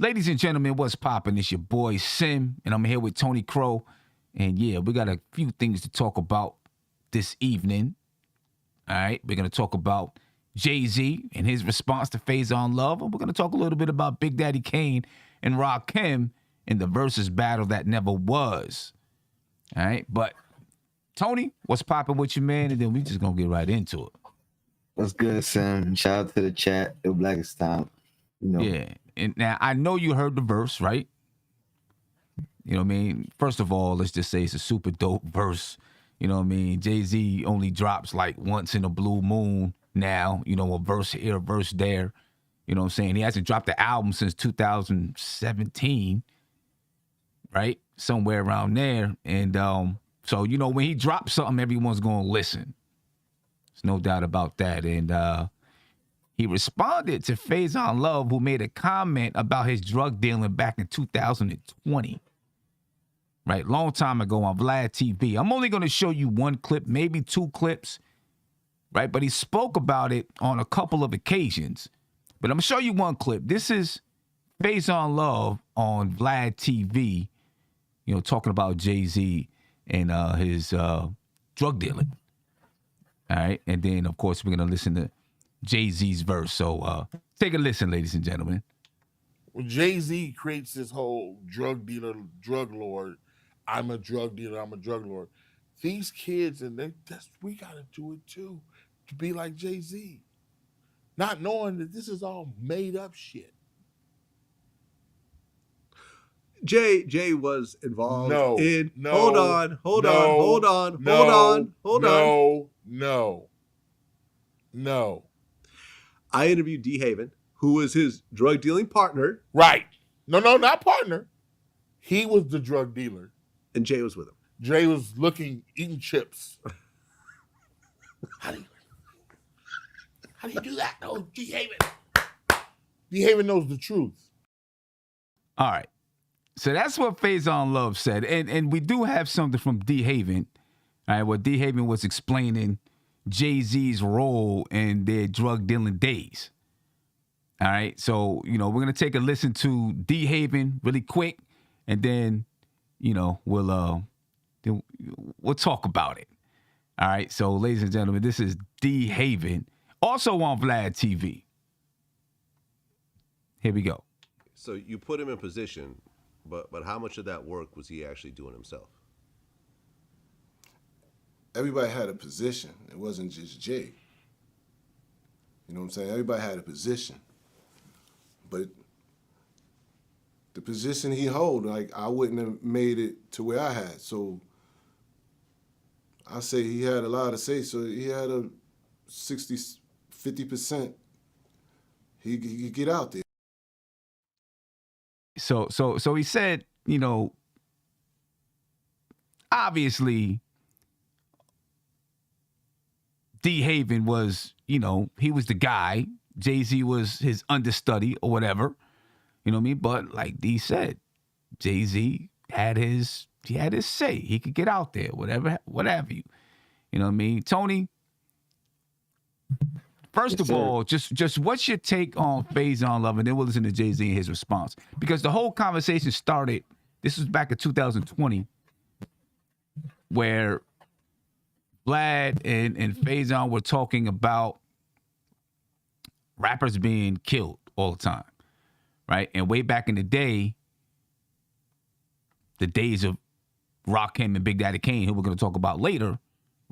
Ladies and gentlemen, what's poppin'? It's your boy Sim, and I'm here with Tony Crow. And yeah, we got a few things to talk about this evening. All right, we're gonna talk about Jay-Z and his response to Faizon Love, and we're gonna talk a little bit about Big Daddy Kane and Rakim in the Verzuz battle that never was. All right, but Tony, what's poppin' with you, man? And then we just gonna get right into it. What's good, Sam? Shout out to the chat, the Blackest Time. Yeah, and now I know you heard the verse, right? You know what I mean? First of all, let's just say it's a super dope verse. You know what I mean? Jay-Z only drops like once in a blue moon now, a verse here, a verse there. You know what I'm saying? He hasn't dropped the album since 2017, right? Somewhere around there. And so, when he drops something, everyone's going to listen. There's no doubt about that. And he responded to Faizon Love, who made a comment about his drug dealing back in 2020. Right, long time ago on Vlad TV. I'm only going to show you one clip, maybe two clips, right? But he spoke about it on a couple of occasions. But I'm going to show you one clip. This is Faizon Love on Vlad TV, talking about Jay-Z and his drug dealing. All right, and then, of course, we're going to listen to Jay-Z's verse. So take a listen, ladies and gentlemen. When Jay-Z creates this whole drug dealer, drug lord, I'm a drug dealer, I'm a drug lord. These kids, we got to do it too, to be like Jay-Z. Not knowing that this is all made up shit. Jay was involved in. Hold on. I interviewed D. Haven, who was his drug dealing partner. Right. No, not partner. He was the drug dealer. And Jay was with him. Jay was eating chips. How do you do that? No, D. Haven. D. Haven knows the truth. All right. So that's what Faizon Love said. And we do have something from D. Haven. All right, where D. Haven was explaining Jay-Z's role in their drug dealing days. All right. So, we're going to take a listen to D. Haven really quick, and then we'll talk about it. All right. So, ladies and gentlemen, this is D. Haven, also on Vlad TV. Here we go. So you put him in position, but how much of that work was he actually doing himself? Everybody had a position. It wasn't just Jay. You know what I'm saying? Everybody had a position. But the position he hold, I wouldn't have made it to where I had. So I say he had a lot to say. So he had a 50%. He get out there. So he said, obviously D. Haven was, he was the guy. Jay-Z was his understudy or whatever. You know what I mean? But like D said, Jay-Z had his say. He could get out there, whatever you. You know what I mean? Tony, first of all, just what's your take on Faizon Love? And then we'll listen to Jay-Z and his response. Because the whole conversation started, this was back in 2020, where Vlad and Faizon were talking about rappers being killed all the time, right? And way back in the day, the days of Rakim and Big Daddy Kane, who we're going to talk about later,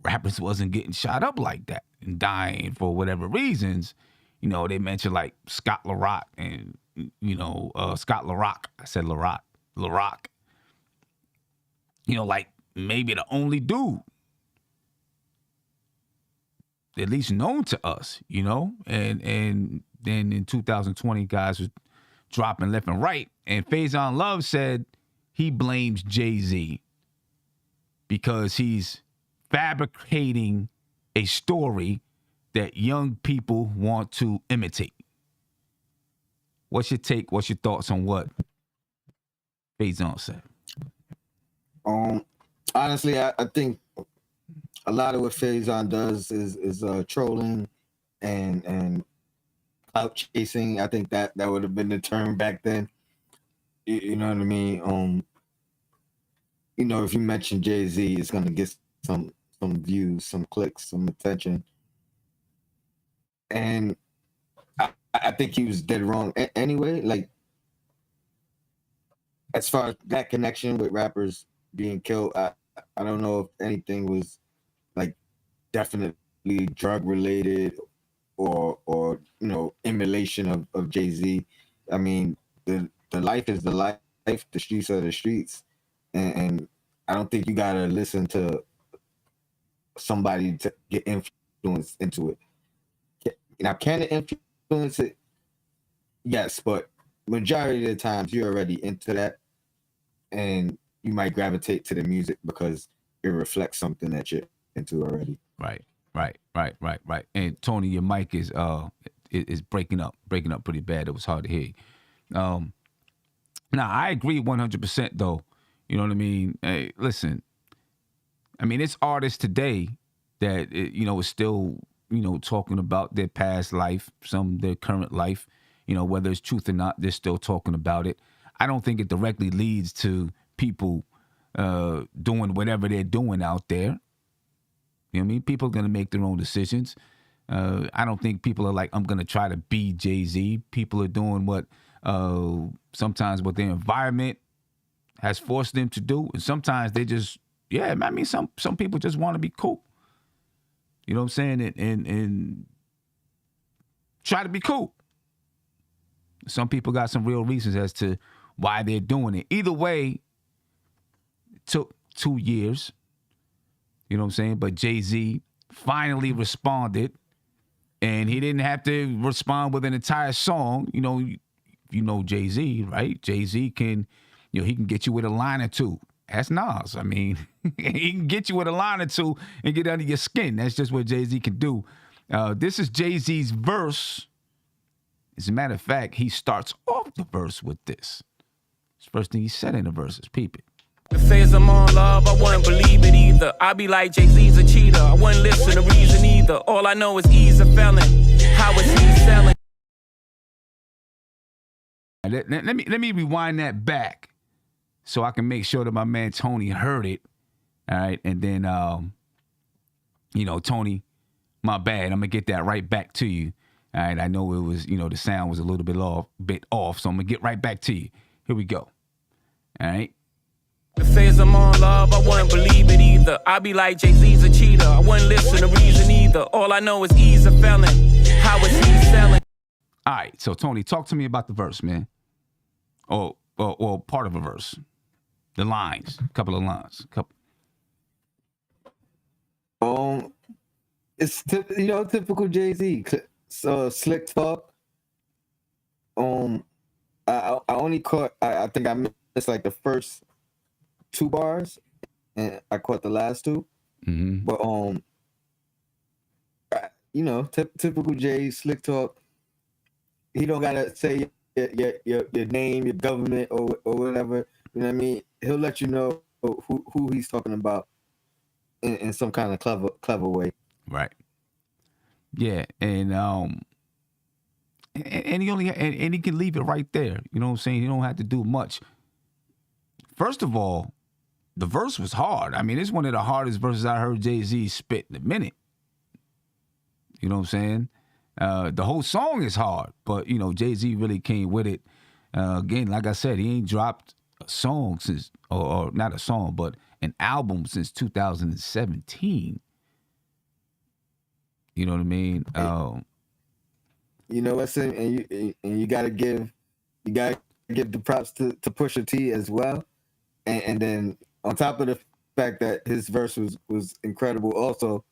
rappers wasn't getting shot up like that and dying for whatever reasons. They mentioned like Scott LaRock and, Scott LaRock. I said LaRock. Like maybe the only dude at least known to us, and then in 2020, guys was dropping left and right. And Faizon Love said he blames Jay-Z because he's fabricating a story that young people want to imitate. What's your take? What's your thoughts on what Faizon said? Honestly, I think a lot of what Faizon does is trolling and clout chasing. I think that would have been the term back then. You know what I mean? If you mention Jay-Z, it's gonna get some views, some clicks, some attention. And I think he was dead wrong anyway. Like, as far as that connection with rappers being killed, I don't know if anything was like definitely drug related or emulation of Jay-Z. I mean, the life is the life, the streets are the streets, and I don't think you gotta listen to somebody to get influenced into it. Now, can it influence it? Yes, but majority of the times you're already into that, and you might gravitate to the music because it reflects something that you're into already. Right. And Tony, your mic is breaking up pretty bad. It was hard to hear you. Now, I agree 100% though. You know what I mean? Hey, listen, I mean, it's artists today that, is still, talking about their past life, some their current life, whether it's truth or not, they're still talking about it. I don't think it directly leads to people doing whatever they're doing out there. You know what I mean? People are going to make their own decisions. I don't think people are like, I'm going to try to be Jay-Z. People are doing what sometimes what their environment has forced them to do. And sometimes they just, I mean, some people just want to be cool. You know what I'm saying? And try to be cool. Some people got some real reasons as to why they're doing it. Either way, it took 2 years. You know what I'm saying? But Jay-Z finally responded, and he didn't have to respond with an entire song. You know Jay-Z, right? Jay-Z can, he can get you with a line or two. That's Nas. I mean, he can get you with a line or two and get under your skin. That's just what Jay-Z can do. This is Jay-Z's verse. As a matter of fact, he starts off the verse with this. It's the first thing he said in the verse. Peep it. If says I'm on love, I wouldn't believe it either. I be like Jay-Z's a cheater. I wouldn't listen to reason either. All I know is he's a felon. How is he selling? Let me rewind that back so I can make sure that my man Tony heard it. All right, and then Tony, my bad. I'm gonna get that right back to you. All right, I know it was, the sound was a little bit off, so I'm gonna get right back to you. Here we go. All right. If says I'm on love, I wouldn't believe it either. I be like Jay-Z's a cheater. I wouldn't listen to reason either. All I know is he's a felon. How is he selling? All right, so Tony, talk to me about the verse, man. Or part of a verse. The lines, a couple of lines. It's typical Jay-Z. So slick talk. I only caught. I think I missed like the first 2 bars, and I caught the last 2. Mm-hmm. But typical Jay, slick talk. He don't gotta say your name, your government, or whatever. You know what I mean? He'll let you know who he's talking about in some kind of clever way. Right. Yeah, and he can leave it right there. You know what I'm saying? He don't have to do much. First of all, the verse was hard. I mean, it's one of the hardest verses I heard Jay-Z spit in a minute. You know what I'm saying? The whole song is hard, but Jay-Z really came with it. Again, like I said, he ain't dropped a song since, or not a song, but an album since 2017. You know what I mean? You know what's in, and you gotta give the props to Pusha T as well, and then on top of the fact that his verse was incredible, also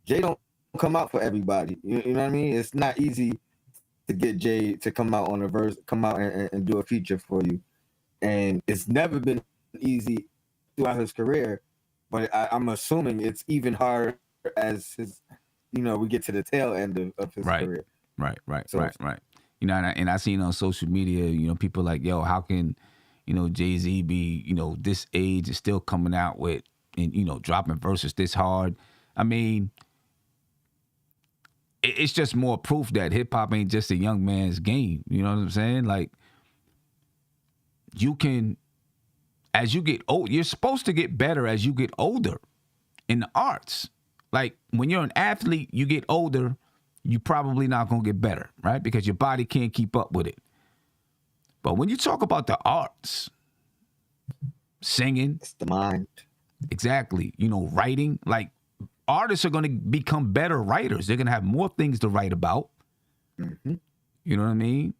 Jay don't come out for everybody. You know what I mean? It's not easy to get Jay to come out on a verse, come out and do a feature for you, and it's never been easy throughout his career. But I'm assuming it's even harder as his, we get to the tail end of his career. Right. And I seen on social media, people like, yo, how can, Jay-Z be, this age and still coming out with, and, dropping verses this hard. I mean, it's just more proof that hip hop ain't just a young man's game. You know what I'm saying? Like, you can, as you get old, you're supposed to get better as you get older in the arts. Like when you're an athlete, you get older, you probably not gonna get better, right? Because your body can't keep up with it. But when you talk about the arts, singing, It's the mind. exactly, writing, like artists are gonna become better writers. They're gonna have more things to write about. Mm-hmm. You know what I mean?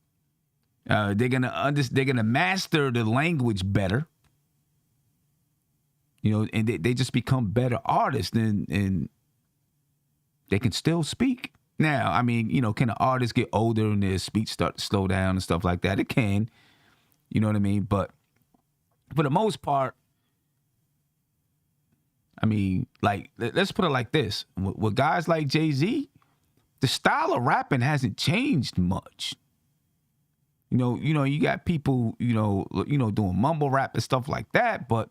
They're gonna master the language better. And they just become better artists, and they can still speak. Now, I mean, can an artist get older and their speech start to slow down and stuff like that? It can. You know what I mean? But for the most part, I mean, like, let's put it like this. With guys like Jay-Z, the style of rapping hasn't changed much. You got people, doing mumble rap and stuff like that, but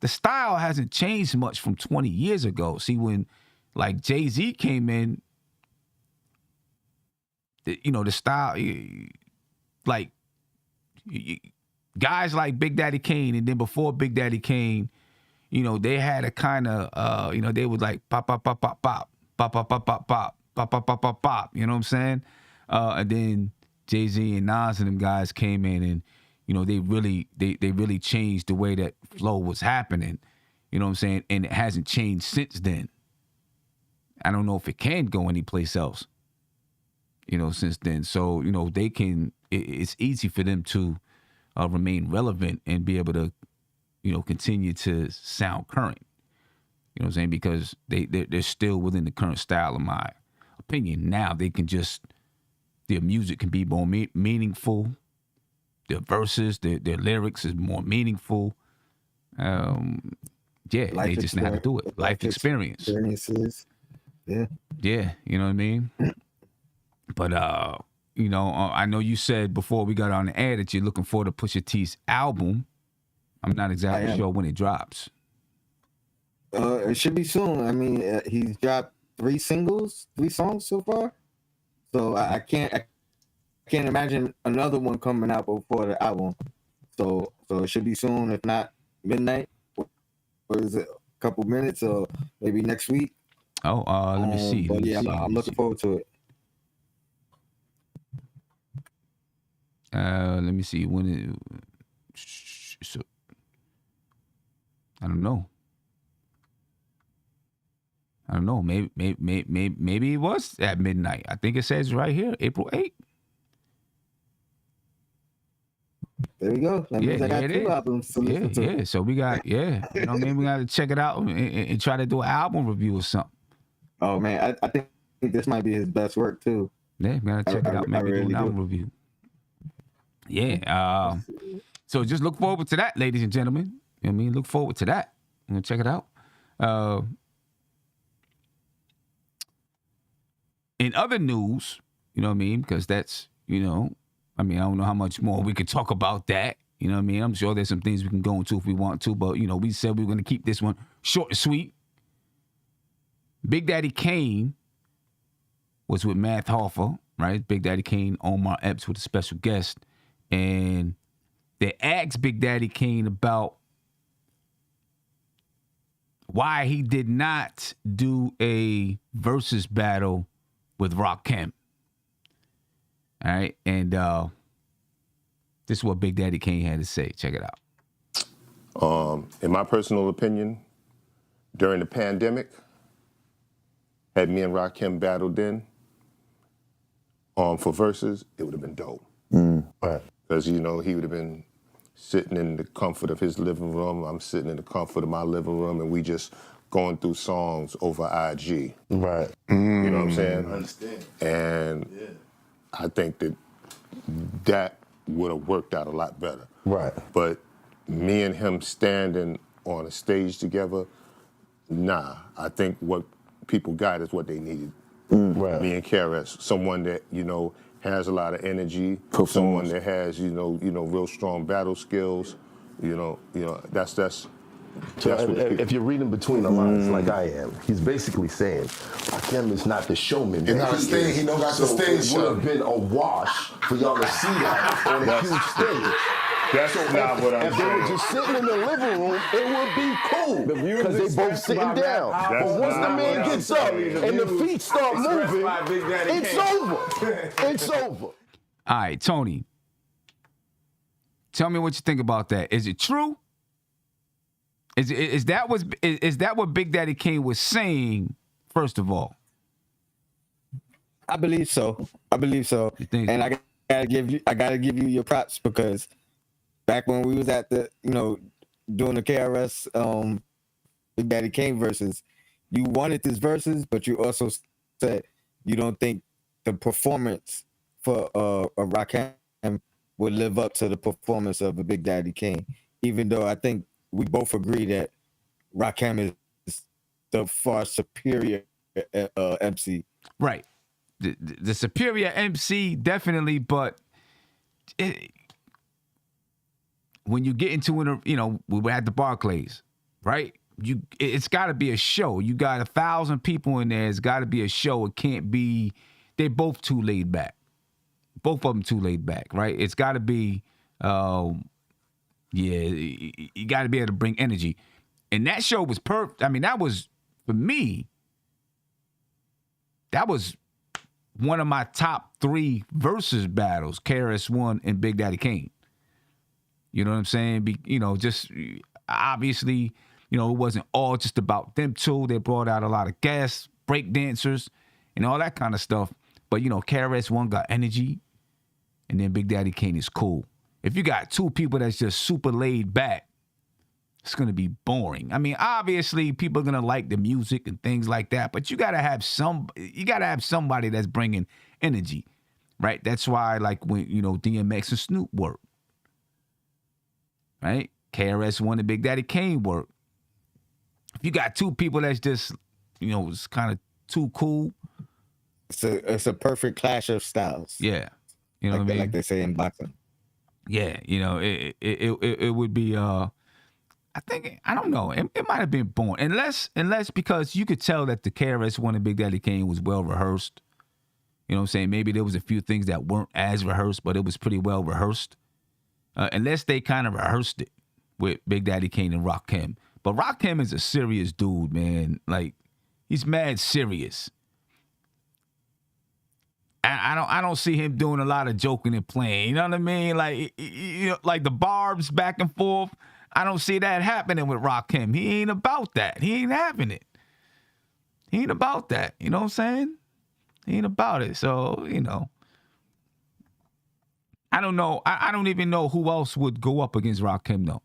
the style hasn't changed much from 20 years ago. See, when like Jay-Z came in, the style, like guys like Big Daddy Kane, and then before Big Daddy Kane, they had a kind of, they would like pop, pop, pop, pop, pop, pop, pop, pop, pop, pop, pop, pop, pop, pop, pop. You know what I'm saying? And then Jay-Z and Nas and them guys came in, and they really changed the way that flow was happening. You know what I'm saying? And it hasn't changed since then. I don't know if it can go anyplace else. Since then. So they can. It's easy for them to remain relevant and be able to, continue to sound current. You know what I'm saying? Because they're still within the current style, in my opinion. Now they can just, their music can be more meaningful. Their verses, their lyrics is more meaningful. They just know how to do it. Life experience. Experiences. Yeah. Yeah, you know what I mean? But, I know you said before we got on the air that you're looking forward to Pusha T's album. I'm not exactly sure when it drops. It should be soon. I mean, he's dropped 3 songs so far. So I can't imagine another one coming out before the album. So it should be soon, if not midnight. What is it? A couple minutes, or maybe next week. Oh, let me see. But yeah, I'm looking forward to it. Let me see when it. So, I don't know. Maybe it was at midnight. I think it says right here, April 8th. There we go. That means I got 2 albums to listen to. Yeah. So we got, you know what I mean? We got to check it out and try to do an album review or something. Oh man, I think this might be his best work too. Yeah, we got to check it out. Maybe do an album review. Yeah. So just look forward to that, ladies and gentlemen. You know what I mean? Look forward to that. I'm going to check it out. In other news, you know what I mean? Because that's, I don't know how much more we could talk about that. You know what I mean? I'm sure there's some things we can go into if we want to, but, we said we were going to keep this one short and sweet. Big Daddy Kane was with Math Hoffa, right? Big Daddy Kane, Omar Epps with a special guest. And they asked Big Daddy Kane about why he did not do a Verzuz battle with Rakim. All right, and this is what Big Daddy Kane had to say. Check it out. In my personal opinion, during the pandemic, had me and Rakim battled in for Verzuz, it would have been dope. Right. Because, he would have been sitting in the comfort of his living room. I'm sitting in the comfort of my living room, and we just going through songs over IG. Right. You know what I'm saying? I understand. And I think that would have worked out a lot better. Right. But me and him standing on a stage together, nah. I think what people got is what they needed. Right. Me and KRS, someone that, has a lot of energy, someone that has, real strong battle skills, that's if you're reading between the lines like I am, he's basically saying Rakim is not the showman. He's not a stage. He don't got the stage show. It would have been a wash for y'all to see that on a huge stage. That's not what I'm If they were saying. just sitting in the living room, it would be cool. Because they both sitting down. But once the man gets up and the feet start moving, it's over. It's over. All right, Tony. Tell me what you think about that. Is it true? Is that what Big Daddy Kane was saying? First of all, I believe so. And I gotta give you your props, because back when we was at the doing the KRS Big Daddy Kane versus, you wanted this versus, but you also said you don't think the performance for Rakim would live up to the performance of a Big Daddy Kane, even though I think we both agree that Rakim is the far superior MC. right? The superior MC, definitely, but when you get into it, we were at the Barclays, right? It's got to be a show. You got 1,000 people in there. It's got to be a show. It can't be. They're both too laid back. Both of them too laid back, right? It's got to be. You got to be able to bring energy. And that show was perfect. I mean, that was, for me, that was one of my top 3 versus battles, KRS-One and Big Daddy Kane. You know what I'm saying? Just obviously, it wasn't all just about them two. They brought out a lot of guests, break dancers, and all that kind of stuff. But, KRS-One got energy, and then Big Daddy Kane is cool. If you got 2 people that's just super laid back, it's going to be boring. I mean, obviously, people are going to like the music and things like that, but you got to have somebody that's bringing energy, right? That's why, like, when, DMX and Snoop work, right? KRS-One and Big Daddy Kane work. If you got 2 people that's just, it's kind of too cool. It's a perfect clash of styles. Yeah. You know what I mean? Like they say in boxing. Yeah, it would be I think, I don't know, it might have been born. Unless because you could tell that the KRS-One and Big Daddy Kane was well rehearsed. You know what I'm saying? Maybe there was a few things that weren't as rehearsed, but it was pretty well rehearsed. Unless they kind of rehearsed it with Big Daddy Kane and Rakim. But Rakim is a serious dude, man. Like, he's mad serious. I don't see him doing a lot of joking and playing. You know what I mean? Like, like the barbs back and forth. I don't see that happening with Rakim. He ain't about that. He ain't having it. He ain't about that. You know what I'm saying? He ain't about it. So, I don't know. I don't even know who else would go up against Rakim, though.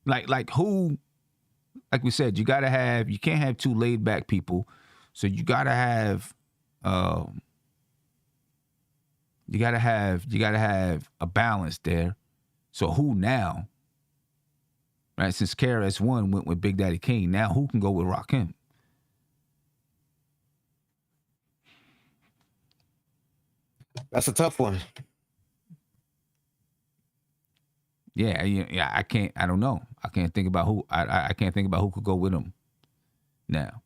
Like who, like we said, you can't have 2 laid back people. So you gotta have a balance there. So who now? Right, since KRS-One went with Big Daddy Kane, now who can go with Rakim? That's a tough one. Yeah. I can't. I don't know. I can't think about who. I can't think about who could go with him now.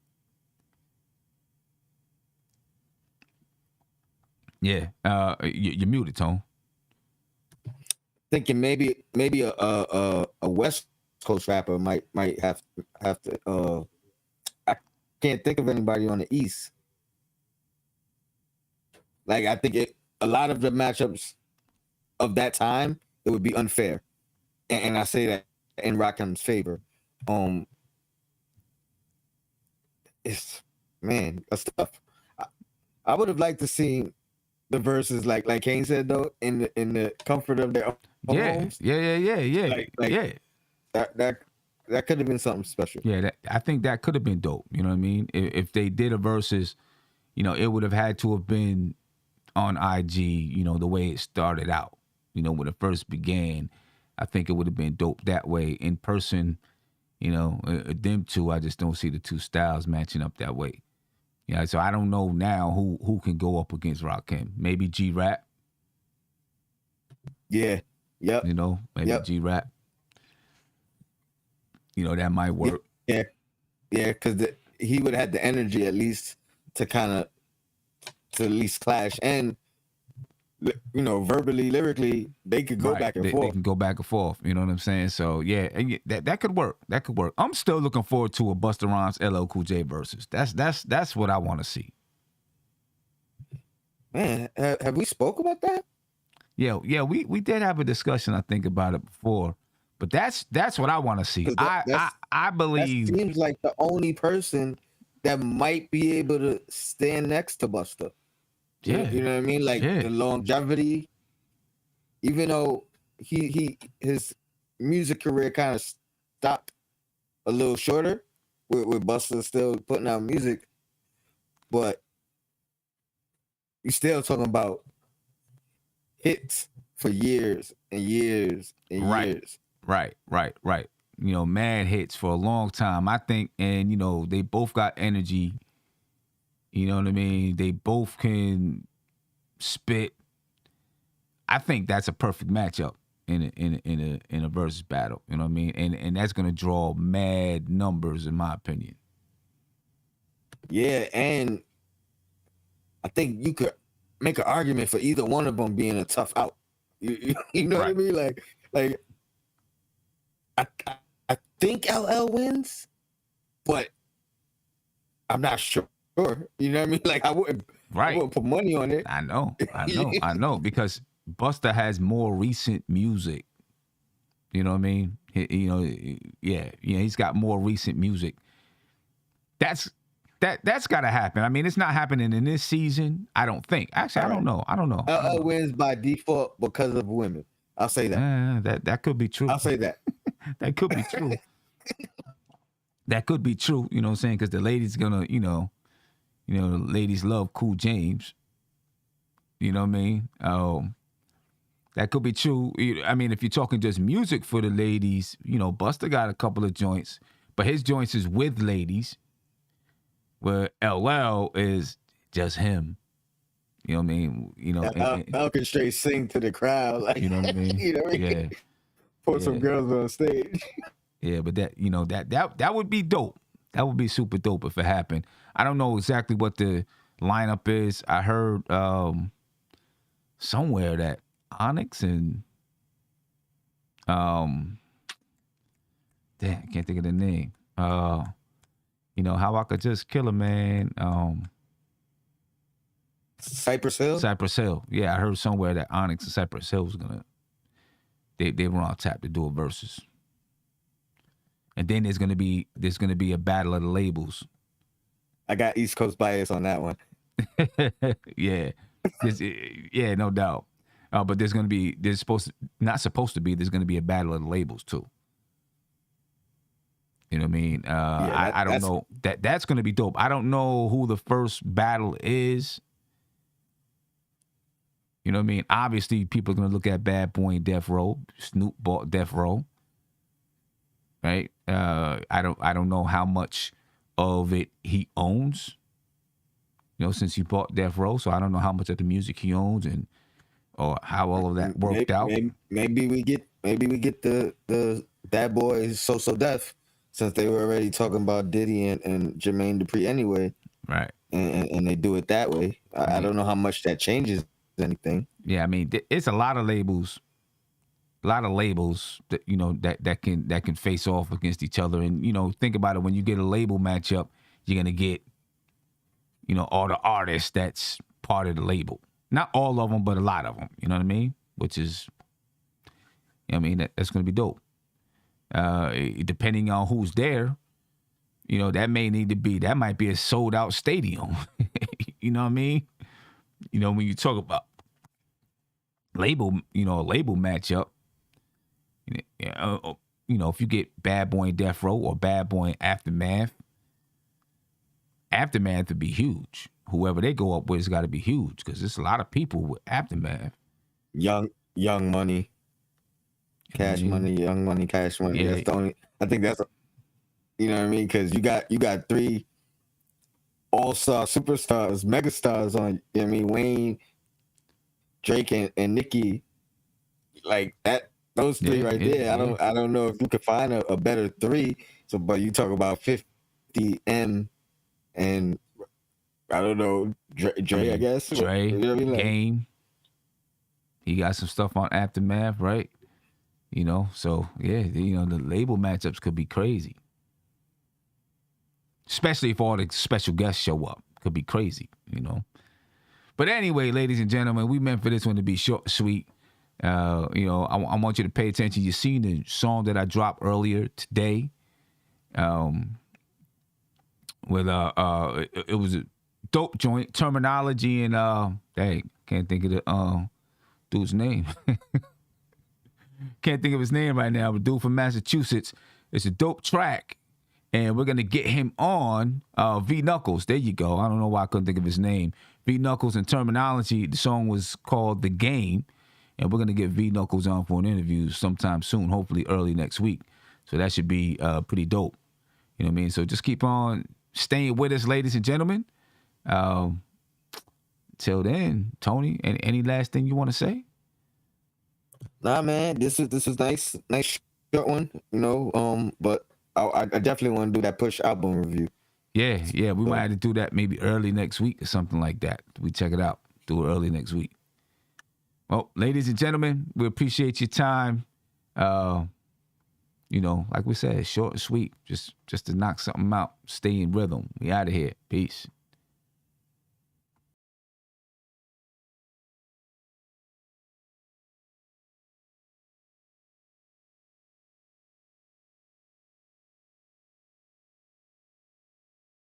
Yeah. You're muted, Tone. Thinking maybe a West Coast rapper might have to. I can't think of anybody on the East. Like, I think a lot of the matchups of that time, it would be unfair, and I say that in Rakim's favor. That's tough. I would have liked to see the verses, like Kane said, though, in the comfort of their own homes. Yeah. That could have been something special. Yeah, I think that could have been dope. You know what I mean? If they did a versus, it would have had to have been on IG, the way it started out. When it first began, I think it would have been dope that way. In person, them two, I just don't see the 2 styles matching up that way. Yeah, so I don't know now who can go up against Rakim. Maybe G-Rap. Yeah. Yep. Maybe G-Rap. That might work. Yeah, because he would have had the energy at least to at least clash. And verbally, lyrically, they could go back and they forth. can go back and forth. You know what I'm saying? So yeah, and that could work. That could work. I'm still looking forward to a Busta Rhymes LL Cool J versus. That's what I want to see. Man, have we spoke about that? Yeah, we did have a discussion, I think, about it before, but that's what I want to see. I believe that seems like the only person that might be able to stand next to Busta. Yeah, you know what I mean, like the longevity. Even though his music career kind of stopped a little shorter, with Busta still putting out music, but you're still talking about hits for years and years and years. Right. Mad hits for a long time. I think, and they both got energy. You know what I mean? They both can spit. I think that's a perfect matchup in a versus battle. You know what I mean? And that's gonna draw mad numbers, in my opinion. Yeah, and I think you could make an argument for either one of them being a tough out. You know what I mean? Like I think LL wins, but I'm not sure. You know what I mean? Like I wouldn't put money on it. I know, because Busta has more recent music. You know what I mean? He's got more recent music. That's got to happen. I mean, it's not happening in this season. I don't think. Actually, I don't know. LL wins by default because of women. I'll say that. That could be true. I'll say that. That could be true. That could be true. You know what I'm saying? Because the ladies gonna, the ladies love Cool James. You know what I mean? That could be true. I mean, if you're talking just music for the ladies, Busta got a couple of joints, but his joints is with ladies, where LL is just him. You know what I mean? LL can straight sing to the crowd, like, you know what I mean? Yeah. Put some girls on stage. Yeah, but that would be dope. That would be super dope if it happened. I don't know exactly what the lineup is. I heard somewhere that Onyx and damn, I can't think of the name. How I Could Just Kill a Man. Cypress Hill. Yeah, I heard somewhere that Onyx and Cypress Hill was gonna. They were on tap to do a versus. And then there's gonna be a battle of the labels. I got East Coast bias on that one. Yeah, no doubt. But there's gonna be there's going to be a battle of the labels too. You know what I mean? I don't know that's gonna be dope. I don't know who the first battle is. You know what I mean? Obviously, people are gonna look at Bad Boy and Death Row. Snoop bought Death Row, right? I don't know how much of it he owns. Since he bought Death Row, so I don't know how much of the music he owns or how all of that worked out. Maybe we get the Bad Boys So Def, since they were already talking about Diddy and Jermaine Dupri anyway, right? And they do it that way. I don't know how much that changes anything. Yeah, I mean, it's a lot of labels that that can face off against each other. And think about it, when you get a label matchup, you're gonna get all the artists that's part of the label. Not all of them, but a lot of them. You know what I mean? Which is, that's gonna be dope. Depending on who's there, that might be a sold out stadium. You know what I mean? When you talk about label, a label matchup, if you get Bad Boy and Death Row or Bad Boy and Aftermath would be huge. Whoever they go up with has got to be huge, because there's a lot of people with Aftermath. Young Money, Cash Money, Young Money, Cash Money. Yeah. That's the only. I think that's, you know what I mean? Because you got three all-star superstars, megastars on. You know what I mean? Wayne, Drake, and Nicki, like that. Those three right there. I don't know if you could find a better three. So, but you talk about 50 M and I don't know, Dre, I guess. Dre, you know what I mean? Like, Kane. He got some stuff on Aftermath, right? You know, so yeah, you know, the label matchups could be crazy. Especially if all the special guests show up. Could be crazy, you know. But anyway, ladies and gentlemen, we meant for this one to be short and sweet. You know, I want you to pay attention. You seen the song that I dropped earlier today. With it was a dope joint, Terminology, and dang, can't think of the dude's name. Can't think of his name right now, but dude from Massachusetts. It's a dope track, and we're gonna get him on V Knuckles. There you go. I don't know why I couldn't think of his name. V Knuckles and Terminology. The song was called The Game, and we're gonna get V Knuckles on for an interview sometime soon, hopefully early next week. So that should be pretty dope. You know what I mean? So just keep on staying with us, ladies and gentlemen. Till then, Tony, any last thing you want to say? Nah, man, this is nice short one, you know. But I definitely want to do that Push album review. Yeah, we might have to do that maybe early next week or something like that. We check it out. Do it early next week. Well, ladies and gentlemen, we appreciate your time. You know, like we said, short and sweet, just to knock something out, stay in rhythm. We out of here. Peace.